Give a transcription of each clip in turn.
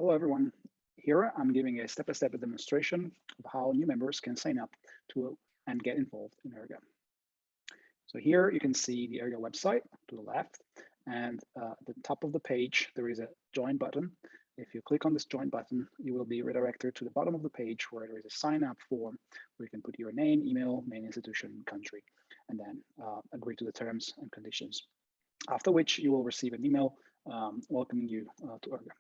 Hello, everyone. Here I'm giving a step-by-step demonstration of how new members can sign up to and get involved in ERGA. So here you can see the ERGA website to the left, and at the top of the page, there is a join button. If you click on this join button, you will be redirected to the bottom of the page where there is a sign up form where you can put your name, email, main institution, country, and then agree to the terms and conditions. After which you will receive an email welcoming you to ERGA.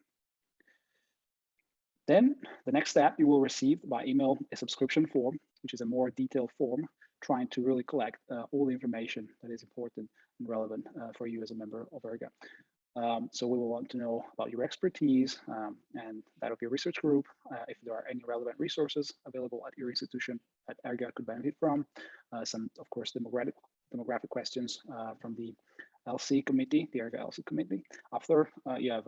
Then the next step, you will receive by email a subscription form, which is a more detailed form trying to really collect all the information that is important and relevant for you as a member of ERGA. So we will want to know about your expertise and that of your research group, if there are any relevant resources available at your institution that ERGA could benefit from, some, of course, demographic questions from the LC committee, the ERGA LC committee. After you have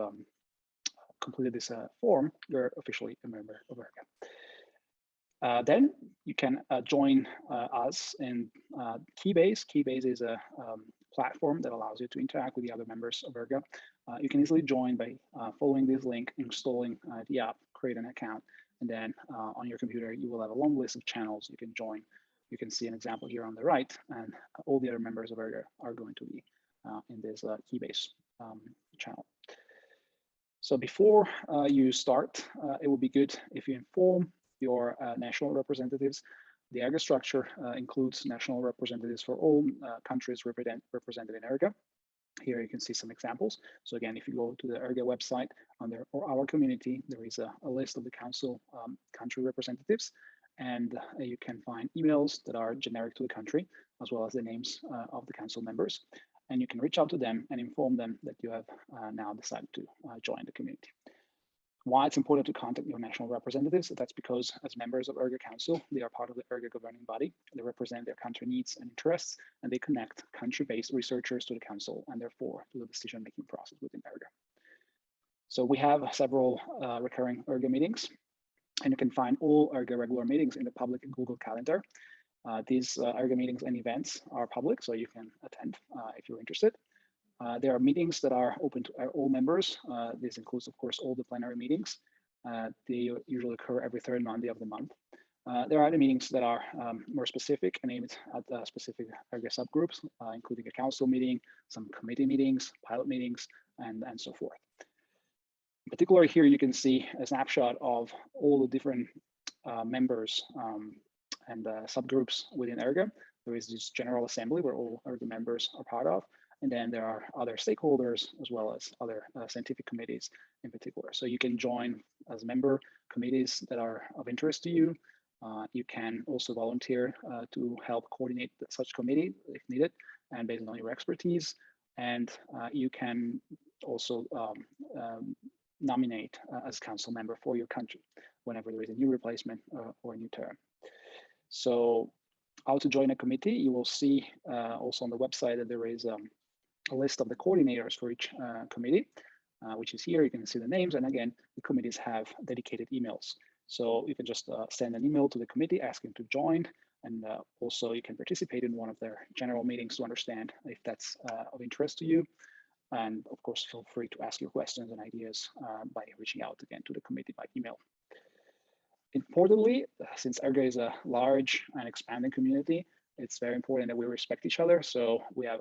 completed this form, you're officially a member of ERGA. Then you can join us in Keybase. Keybase is a platform that allows you to interact with the other members of ERGA. You can easily join by following this link, installing the app, create an account, and then on your computer, you will have a long list of channels you can join. You can see an example here on the right, and all the other members of ERGA are going to be in this Keybase channel. So before you start, it would be good if you inform your national representatives. The ERGA structure includes national representatives for all countries represented in ERGA. Here you can see some examples. So again, if you go to the ERGA website under our community, there is a list of the council country representatives, and you can find emails that are generic to the country, as well as the names of the council members. And you can reach out to them and inform them that you have now decided to join the community. Why it's important to contact your national representatives? That's because as members of ERGA Council, they are part of the ERGA governing body. They represent their country needs and interests, and they connect country-based researchers to the council and therefore to the decision-making process within ERGA. So we have several recurring ERGA meetings, and you can find all ERGA regular meetings in the public Google Calendar. These ERGA meetings and events are public, so you can attend if you're interested. There are meetings that are open to all members. This includes, of course, all the plenary meetings. They usually occur every third Monday of the month. There are other meetings that are more specific and aimed at specific ERGA subgroups, including a council meeting, some committee meetings, pilot meetings, and so forth. Particularly here, you can see a snapshot of all the different members and subgroups within ERGA. There is this general assembly where all ERGA members are part of, and then there are other stakeholders as well as other scientific committees in particular. So you can join as member committees that are of interest to you. You can also volunteer to help coordinate such committee if needed and based on your expertise. And you can also nominate as council member for your country whenever there is a new replacement or a new term. So how to join a committee, you will see also on the website that there is a list of the coordinators for each committee, which is here. You can see the names, and again, the committees have dedicated emails. So you can just send an email to the committee asking to join, and also you can participate in one of their general meetings to understand if that's of interest to you. And of course, feel free to ask your questions and ideas by reaching out again to the committee by email. Importantly, since ERGA is a large and expanding community, it's very important that we respect each other. So we have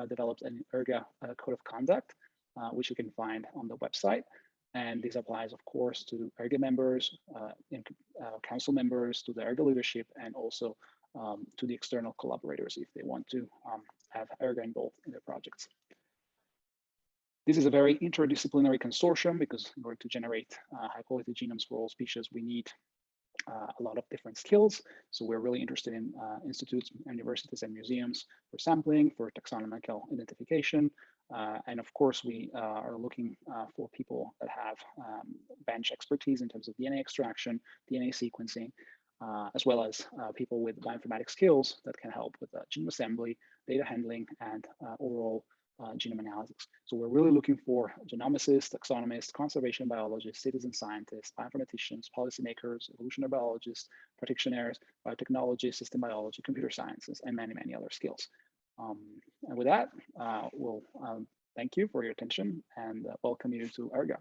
developed an ERGA code of conduct, which you can find on the website. And this applies, of course, to ERGA members, council members, to the ERGA leadership, and also to the external collaborators if they want to have ERGA involved in their projects. This is a very interdisciplinary consortium because in order to generate high quality genomes for all species, we need a lot of different skills. So we're really interested in institutes, universities, and museums for sampling, for taxonomical identification. And of course, we are looking for people that have bench expertise in terms of DNA extraction, DNA sequencing, as well as people with bioinformatics skills that can help with genome assembly, data handling, and overall genome analysis. So we're really looking for genomicists, taxonomists, conservation biologists, citizen scientists, bioinformaticians, policymakers, evolutionary biologists, practitioners, biotechnology, system biology, computer sciences, and many, many other skills. And with that, we'll thank you for your attention and welcome you to ERGA.